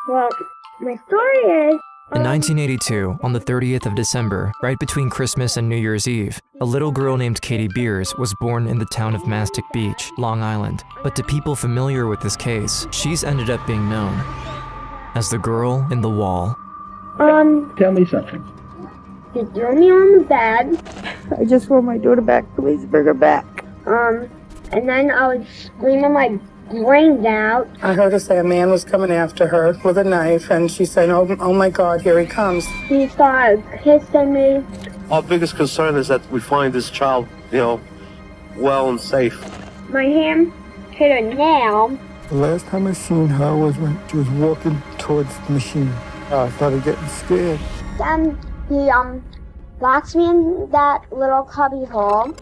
Well, my story is... In 1982, on the 30th of December, right between Christmas and New Year's Eve, a little girl named Katie Beers was born in the town of Mastic Beach, Long Island. But to people familiar with this case, she's ended up being known as the girl in the wall. Tell me something. He threw me on the bed. I just want my daughter back. Please bring her back. And then I was screaming my brains out. I heard her say a man was coming after her with a knife, and she said, oh my God, here he comes. He started kissing me. Our biggest concern is that we find this child, well and safe. My hand hit a nail. The last time I seen her was when she was walking towards the machine. I started getting scared. Then he locked me in that little cubby hole.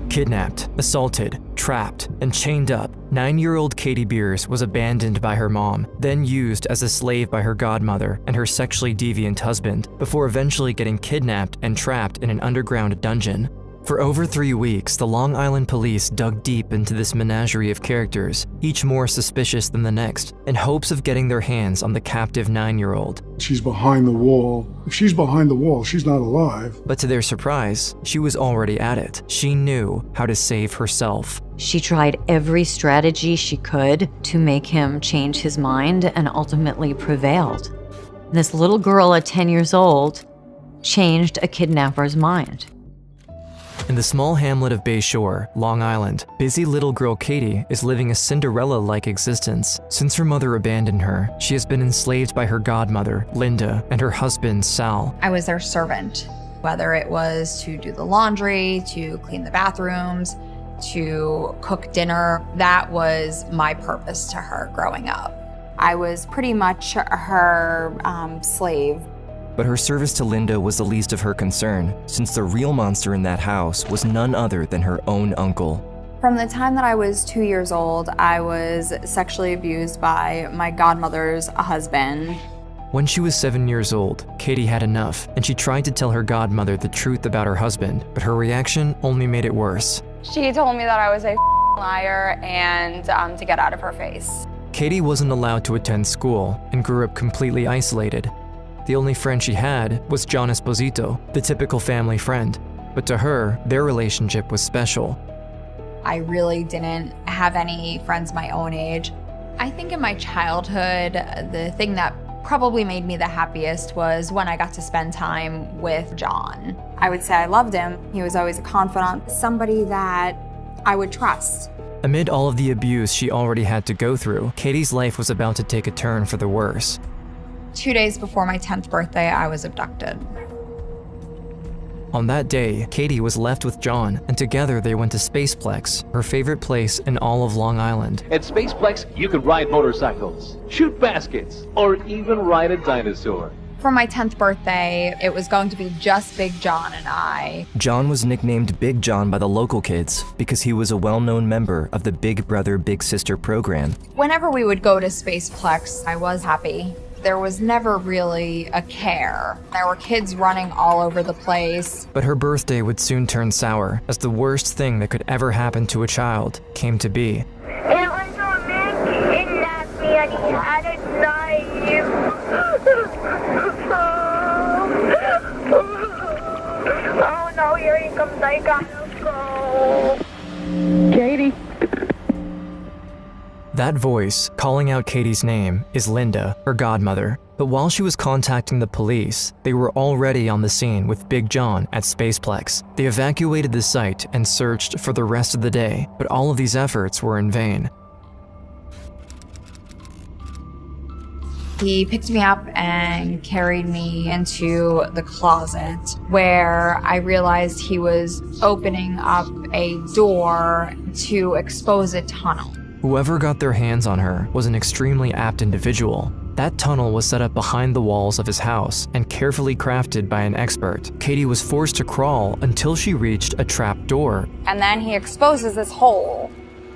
Kidnapped, assaulted, trapped, and chained up, 9-year-old Katie Beers was abandoned by her mom, then used as a slave by her godmother and her sexually deviant husband, before eventually getting kidnapped and trapped in an underground dungeon. For over 3 weeks, the Long Island police dug deep into this menagerie of characters, each more suspicious than the next, in hopes of getting their hands on the captive 9-year-old. She's behind the wall. If she's behind the wall, she's not alive. But to their surprise, she was already at it. She knew how to save herself. She tried every strategy she could to make him change his mind and ultimately prevailed. This little girl at 10 years old changed a kidnapper's mind. In the small hamlet of Bay Shore, Long Island, busy little girl Katie is living a Cinderella-like existence. Since her mother abandoned her, she has been enslaved by her godmother, Linda, and her husband, Sal. I was their servant, whether it was to do the laundry, to clean the bathrooms, to cook dinner. That was my purpose to her growing up. I was pretty much her slave. But her service to Linda was the least of her concern, since the real monster in that house was none other than her own uncle. From the time that I was 2 years old, I was sexually abused by my godmother's husband. When she was 7 years old, Katie had enough, and she tried to tell her godmother the truth about her husband, but her reaction only made it worse. She told me that I was a liar and to get out of her face. Katie wasn't allowed to attend school and grew up completely isolated. The only friend she had was John Esposito, the typical family friend. But to her, their relationship was special. I really didn't have any friends my own age. I think in my childhood, the thing that probably made me the happiest was when I got to spend time with John. I would say I loved him. He was always a confidant, somebody that I would trust. Amid all of the abuse she already had to go through, Katie's life was about to take a turn for the worse. 2 days before my 10th birthday, I was abducted. On that day, Katie was left with John, and together they went to Spaceplex, her favorite place in all of Long Island. At Spaceplex, you can ride motorcycles, shoot baskets, or even ride a dinosaur. For my 10th birthday, it was going to be just Big John and I. John was nicknamed Big John by the local kids because he was a well-known member of the Big Brother Big Sister program. Whenever we would go to Spaceplex, I was happy. There was never really a care. There were kids running all over the place. But her birthday would soon turn sour, as the worst thing that could ever happen to a child came to be. It was a man kidnapped me and he had a knife. Oh no, here he comes, I gotta go. Katie. That voice, calling out Katie's name, is Linda, her godmother. But while she was contacting the police, they were already on the scene with Big John at Spaceplex. They evacuated the site and searched for the rest of the day, but all of these efforts were in vain. He picked me up and carried me into the closet where I realized he was opening up a door to expose a tunnel. Whoever got their hands on her was an extremely apt individual. That tunnel was set up behind the walls of his house and carefully crafted by an expert. Katie was forced to crawl until she reached a trap door. And then he exposes this hole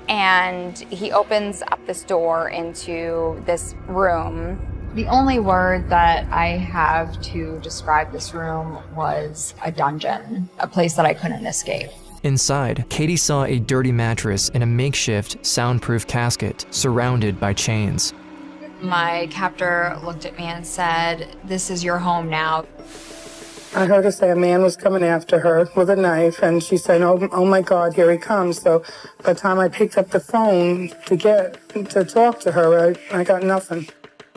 and he opens up this door into this room. The only word that I have to describe this room was a dungeon, a place that I couldn't escape. Inside, Katie saw a dirty mattress in a makeshift, soundproof casket surrounded by chains. My captor looked at me and said, "This is your home now." I heard her say a man was coming after her with a knife, and she said, oh my God, here he comes. So by the time I picked up the phone to talk to her, I got nothing.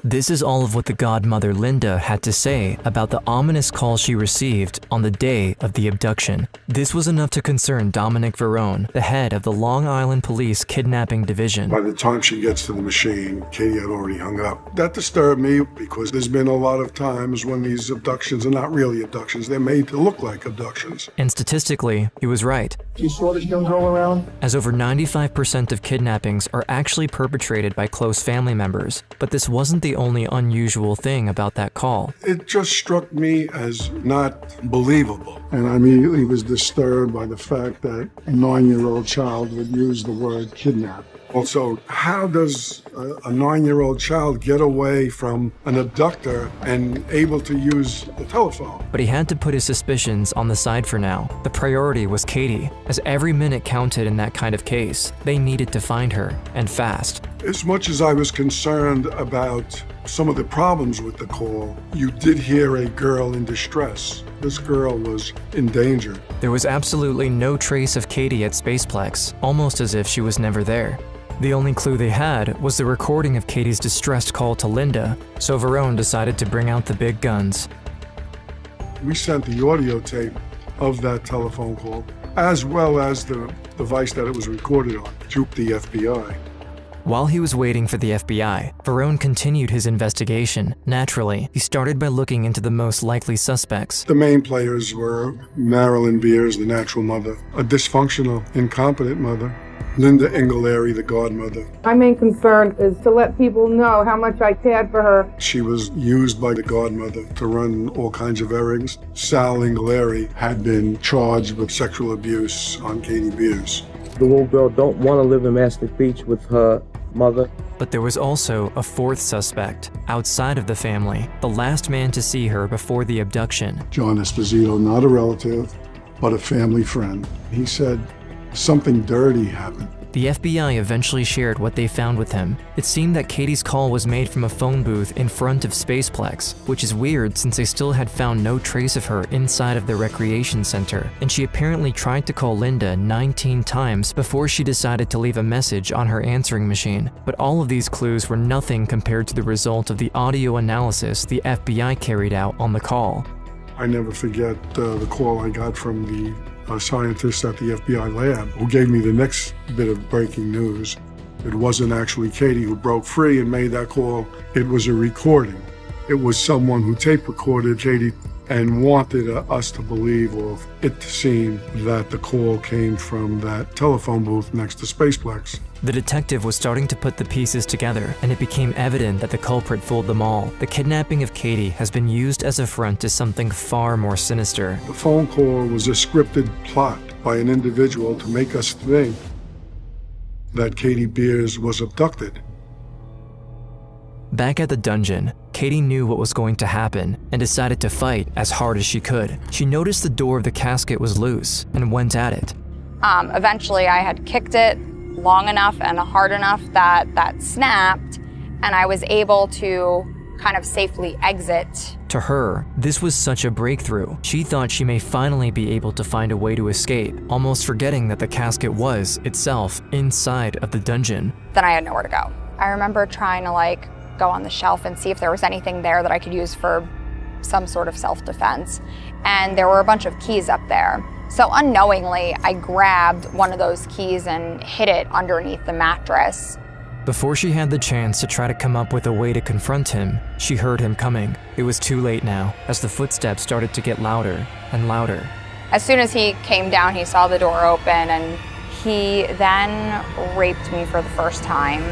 This is all of what the godmother Linda had to say about the ominous call she received on the day of the abduction. This was enough to concern Dominic Verone, the head of the Long Island Police Kidnapping Division. By the time she gets to the machine, Katie had already hung up. That disturbed me because there's been a lot of times when these abductions are not really abductions. They're made to look like abductions. And statistically, he was right. You saw this young girl around? As over 95% of kidnappings are actually perpetrated by close family members. But this wasn't the only unusual thing about that call. It just struck me as not believable. And I immediately was disturbed by the fact that a 9-year-old child would use the word kidnap. Also, how does a 9-year-old child get away from an abductor and able to use the telephone? But he had to put his suspicions on the side for now. The priority was Katie, as every minute counted in that kind of case. They needed to find her, and fast. As much as I was concerned about some of the problems with the call, you did hear a girl in distress. This girl was in danger. There was absolutely no trace of Katie at Spaceplex, almost as if she was never there. The only clue they had was the recording of Katie's distressed call to Linda, so Verone decided to bring out the big guns. We sent the audio tape of that telephone call, as well as the device that it was recorded on, to the FBI. While he was waiting for the FBI, Verone continued his investigation. Naturally, he started by looking into the most likely suspects. The main players were Marilyn Beers, the natural mother, a dysfunctional, incompetent mother, Linda Engelary, the godmother. My main concern is to let people know how much I cared for her. She was used by the godmother to run all kinds of errands. Sal Engelary had been charged with sexual abuse on Katie Beers. The little girl don't want to live in Mastic Beach with her mother. But there was also a fourth suspect, outside of the family, the last man to see her before the abduction. John Esposito, not a relative, but a family friend. He said something dirty happened. The FBI eventually shared what they found with him. It seemed that Katie's call was made from a phone booth in front of Spaceplex, which is weird since they still had found no trace of her inside of the recreation center, and she apparently tried to call Linda 19 times before she decided to leave a message on her answering machine. But all of these clues were nothing compared to the result of the audio analysis the FBI carried out on the call. I never forget the call I got from the scientist at the FBI lab who gave me the next bit of breaking news. It wasn't actually Katie who broke free and made that call. It was a recording. It was someone who tape recorded Katie and wanted us to believe, or it to seem, that the call came from that telephone booth next to Spaceplex. The detective was starting to put the pieces together, and it became evident that the culprit fooled them all. The kidnapping of Katie has been used as a front to something far more sinister. The phone call was a scripted plot by an individual to make us think that Katie Beers was abducted. Back at the dungeon, Katie knew what was going to happen and decided to fight as hard as she could. She noticed the door of the casket was loose and went at it. Eventually I had kicked it long enough and hard enough that snapped, and I was able to kind of safely exit. To her, this was such a breakthrough. She thought she may finally be able to find a way to escape, almost forgetting that the casket was, itself, inside of the dungeon. Then I had nowhere to go. I remember trying to go on the shelf and see if there was anything there that I could use for some sort of self-defense. And there were a bunch of keys up there. So unknowingly, I grabbed one of those keys and hid it underneath the mattress. Before she had the chance to try to come up with a way to confront him, she heard him coming. It was too late now, as the footsteps started to get louder and louder. As soon as he came down, he saw the door open, and he then raped me for the first time.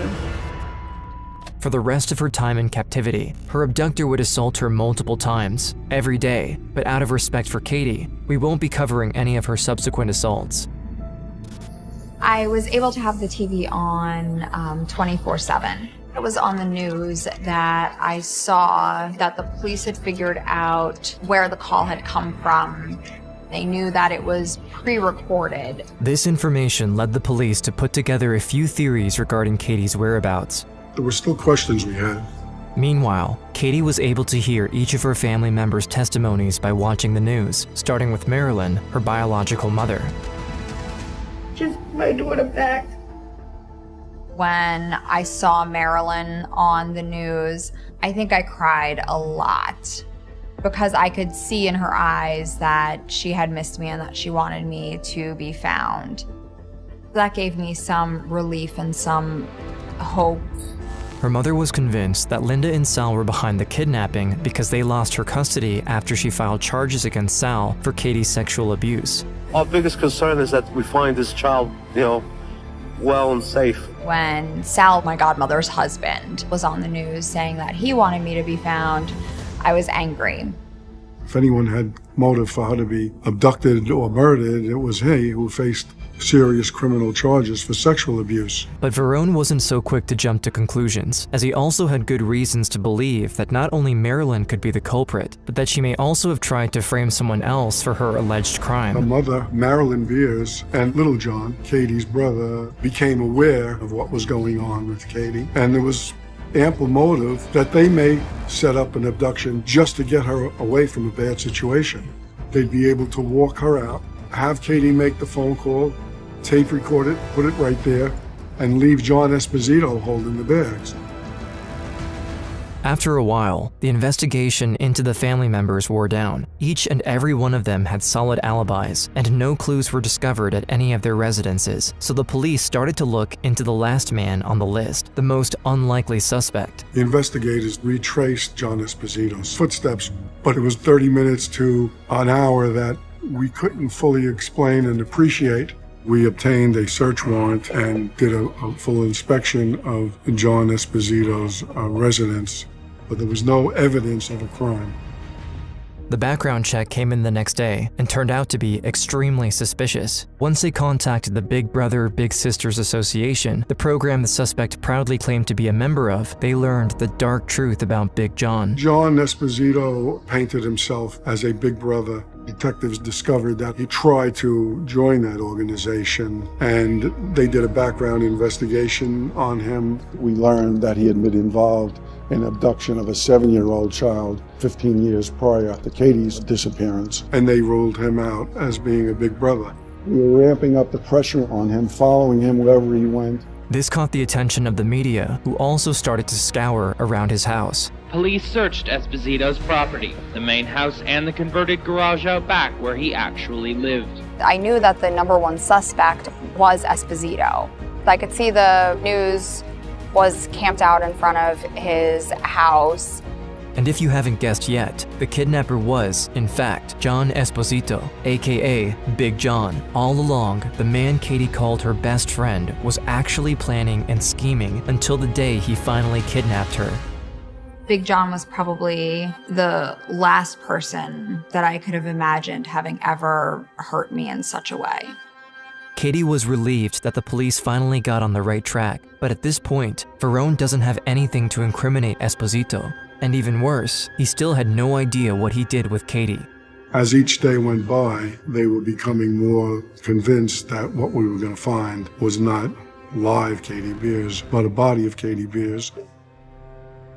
For the rest of her time in captivity, her abductor would assault her multiple times, every day, but out of respect for Katie, we won't be covering any of her subsequent assaults. I was able to have the TV on 24/7. It was on the news that I saw that the police had figured out where the call had come from. They knew that it was pre-recorded. This information led the police to put together a few theories regarding Katie's whereabouts. There were still questions we had. Meanwhile, Katie was able to hear each of her family members' testimonies by watching the news, starting with Marilyn, her biological mother. Just my daughter back. When I saw Marilyn on the news, I think I cried a lot because I could see in her eyes that she had missed me and that she wanted me to be found. That gave me some relief and some hope. Her mother was convinced that Linda and Sal were behind the kidnapping because they lost her custody after she filed charges against Sal for Katie's sexual abuse. Our biggest concern is that we find this child, well and safe. When Sal, my godmother's husband, was on the news saying that he wanted me to be found, I was angry. If anyone had motive for her to be abducted or murdered, it was he who faced serious criminal charges for sexual abuse. But Verone wasn't so quick to jump to conclusions, as he also had good reasons to believe that not only Marilyn could be the culprit, but that she may also have tried to frame someone else for her alleged crime. Her mother, Marilyn Beers, and little John, Katie's brother, became aware of what was going on with Katie, and there was ample motive that they may set up an abduction just to get her away from a bad situation. They'd be able to walk her out, have Katie make the phone call, tape record it, put it right there, and leave John Esposito holding the bags. After a while, the investigation into the family members wore down. Each and every one of them had solid alibis, and no clues were discovered at any of their residences, so the police started to look into the last man on the list, the most unlikely suspect. The investigators retraced John Esposito's footsteps, but it was 30 minutes to an hour that we couldn't fully explain and appreciate. We obtained a search warrant and did a full inspection of John Esposito's residence, but there was no evidence of a crime. The background check came in the next day and turned out to be extremely suspicious. Once they contacted the Big Brother Big Sisters Association, the program the suspect proudly claimed to be a member of, they learned the dark truth about Big John. John Esposito painted himself as a big brother. Detectives discovered that he tried to join that organization, and they did a background investigation on him. We learned that he had been involved in abduction of a 7-year-old child 15 years prior to Katie's disappearance, and they ruled him out as being a big brother. We were ramping up the pressure on him, following him wherever he went. This caught the attention of the media, who also started to scour around his house. Police searched Esposito's property, the main house and the converted garage out back where he actually lived. I knew that the #1 suspect was Esposito. I could see the news was camped out in front of his house. And if you haven't guessed yet, the kidnapper was, in fact, John Esposito, aka Big John. All along, the man Katie called her best friend was actually planning and scheming until the day he finally kidnapped her. Big John was probably the last person that I could have imagined having ever hurt me in such a way. Katie was relieved that the police finally got on the right track, but at this point, Verone doesn't have anything to incriminate Esposito. And even worse, he still had no idea what he did with Katie. As each day went by, they were becoming more convinced that what we were going to find was not live Katie Beers, but a body of Katie Beers.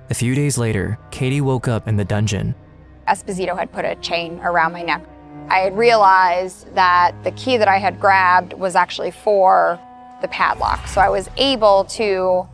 A few days later, Katie woke up in the dungeon. Esposito had put a chain around my neck. I had realized that the key that I had grabbed was actually for the padlock, so I was able to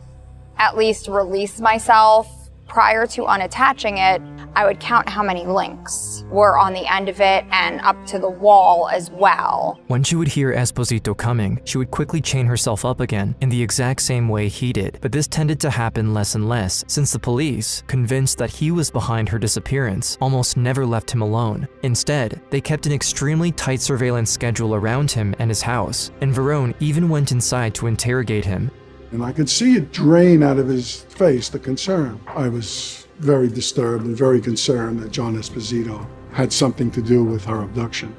at least release myself. Prior to unattaching it, I would count how many links were on the end of it and up to the wall as well. When she would hear Esposito coming, she would quickly chain herself up again in the exact same way he did, but this tended to happen less and less since the police, convinced that he was behind her disappearance, almost never left him alone. Instead, they kept an extremely tight surveillance schedule around him and his house, and Verone even went inside to interrogate him. And I could see it drain out of his face, the concern. I was very disturbed and very concerned that John Esposito had something to do with her abduction.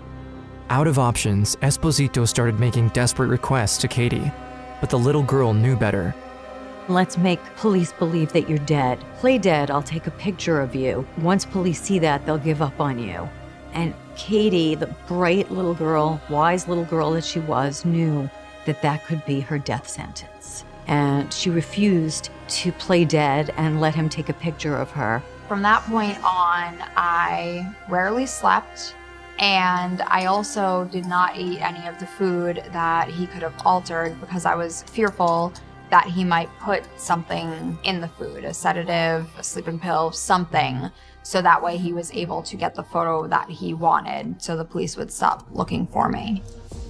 Out of options, Esposito started making desperate requests to Katie, but the little girl knew better. Let's make police believe that you're dead. Play dead, I'll take a picture of you. Once police see that, they'll give up on you. And Katie, the bright little girl, wise little girl that she was, knew that that could be her death sentence. and she refused to play dead and let him take a picture of her. From that point on, I rarely slept, and I also did not eat any of the food that he could have altered because I was fearful that he might put something in the food, a sedative, a sleeping pill, something, so that way he was able to get the photo that he wanted, so the police would stop looking for me.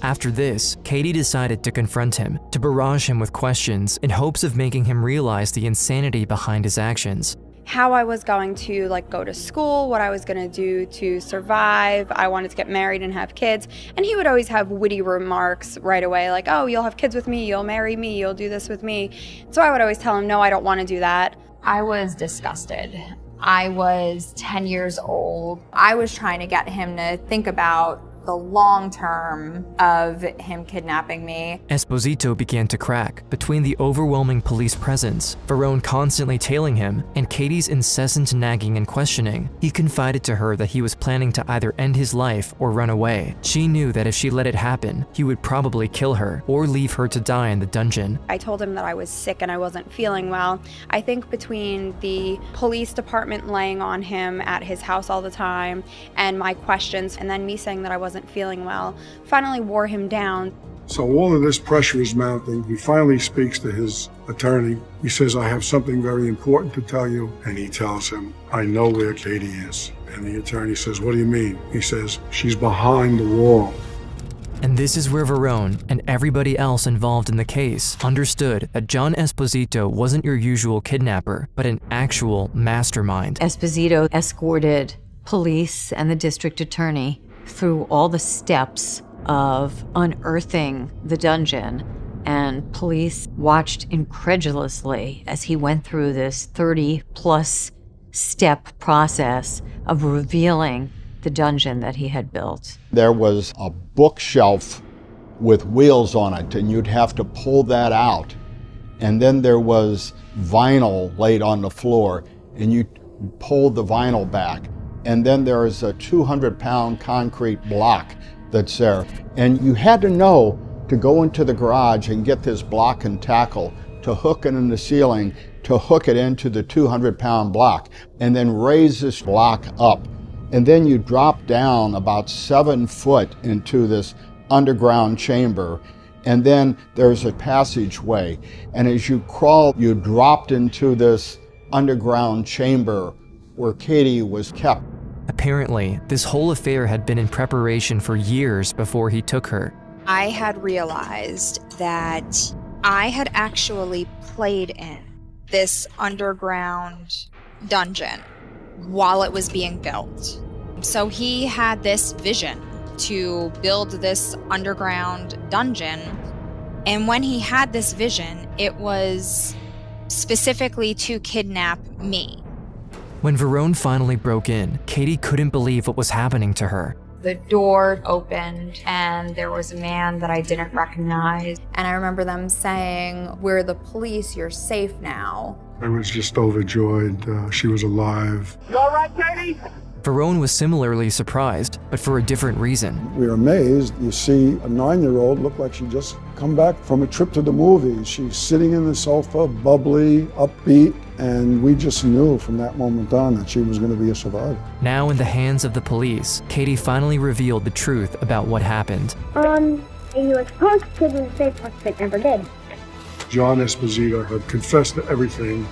After this, Katie decided to confront him, to barrage him with questions in hopes of making him realize the insanity behind his actions. How I was going to go to school, what I was going to do to survive. I wanted to get married and have kids. And he would always have witty remarks right away, like, oh, you'll have kids with me, you'll marry me, you'll do this with me. So I would always tell him, no, I don't want to do that. I was disgusted. I was 10 years old. I was trying to get him to think about the long term of him kidnapping me. Esposito began to crack between the overwhelming police presence, Verone constantly tailing him, and Katie's incessant nagging and questioning. He confided to her that he was planning to either end his life or run away. She knew that if she let it happen, he would probably kill her or leave her to die in the dungeon. I told him that I was sick and I wasn't feeling well. I think between the police department laying on him at his house all the time and my questions, and then me saying that I wasn't feeling well, finally wore him down. So all of this pressure is mounting. He finally speaks to his attorney. He says, I have something very important to tell you. And he tells him, I know where Katie is. And the attorney says, what do you mean? He says, she's behind the wall. And this is where Verone and everybody else involved in the case understood that John Esposito wasn't your usual kidnapper, but an actual mastermind. Esposito escorted police and the district attorney through all the steps of unearthing the dungeon, and police watched incredulously as he went through this 30-plus step process of revealing the dungeon that he had built. There was a bookshelf with wheels on it, and you'd have to pull that out. And then there was vinyl laid on the floor, and you pulled the vinyl back. And then there is a 200-pound concrete block that's there. And you had to know to go into the garage and get this block and tackle, to hook it in the ceiling, to hook it into the 200-pound block, and then raise this block up. And then you drop down about 7 foot into this underground chamber. And then there's a passageway. And as you crawl, you dropped into this underground chamber where Katie was kept. Apparently, this whole affair had been in preparation for years before he took her. I had realized that I had actually played in this underground dungeon while it was being built. So he had this vision to build this underground dungeon. And when he had this vision, it was specifically to kidnap me. When Verone finally broke in, Katie couldn't believe what was happening to her. The door opened and there was a man that I didn't recognize. And I remember them saying, we're the police, you're safe now. I was just overjoyed. She was alive. You all right, Katie? Verone was similarly surprised, but for a different reason. We were amazed. You see a 9-year-old look like she just come back from a trip to the movies. She's sitting in the sofa, bubbly, upbeat, and we just knew from that moment on that she was going to be a survivor. Now in the hands of the police, Katie finally revealed the truth about what happened. You were supposed to do the safe work, but never did. John Esposito had confessed to everything.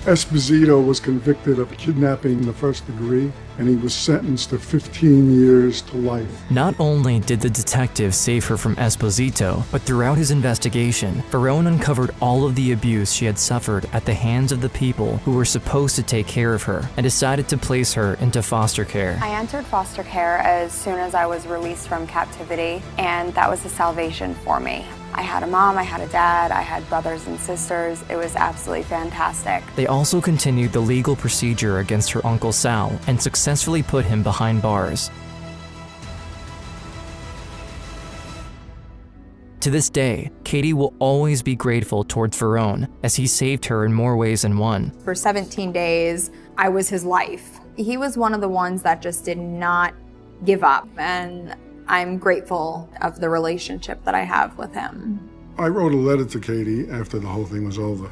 Esposito was convicted of kidnapping in the first degree, and he was sentenced to 15 years to life. Not only did the detective save her from Esposito, but throughout his investigation, Verone uncovered all of the abuse she had suffered at the hands of the people who were supposed to take care of her, and decided to place her into foster care. I entered foster care as soon as I was released from captivity, and that was a salvation for me. I had a mom, I had a dad, I had brothers and sisters. It was absolutely fantastic. They also continued the legal procedure against her Uncle Sal and successfully put him behind bars. To this day, Katie will always be grateful towards Verone, as he saved her in more ways than one. For 17 days, I was his life. He was one of the ones that just did not give up, and I'm grateful of the relationship that I have with him. I wrote a letter to Katie after the whole thing was over.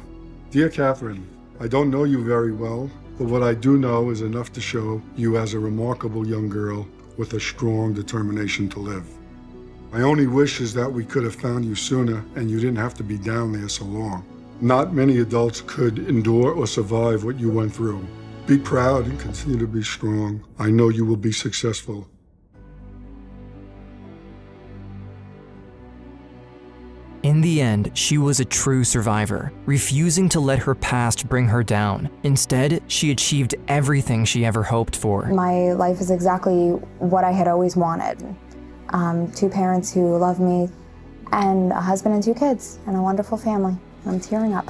Dear Catherine, I don't know you very well, but what I do know is enough to show you as a remarkable young girl with a strong determination to live. My only wish is that we could have found you sooner and you didn't have to be down there so long. Not many adults could endure or survive what you went through. Be proud and continue to be strong. I know you will be successful. In the end, she was a true survivor, refusing to let her past bring her down. Instead, she achieved everything she ever hoped for. My life is exactly what I had always wanted. 2 parents who love me, and a husband and 2 kids, and a wonderful family. I'm tearing up.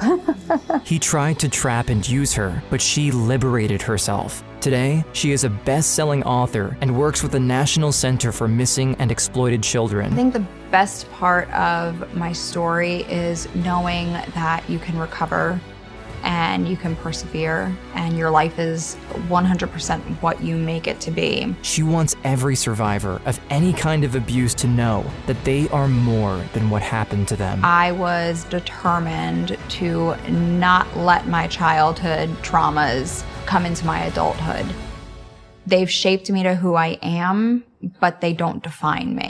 He tried to trap and use her, but she liberated herself. Today, she is a best-selling author and works with the National Center for Missing and Exploited Children. I think the best part of my story is knowing that you can recover and you can persevere, and your life is 100% what you make it to be. She wants every survivor of any kind of abuse to know that they are more than what happened to them. I was determined to not let my childhood traumas come into my adulthood. They've shaped me to who I am, but they don't define me.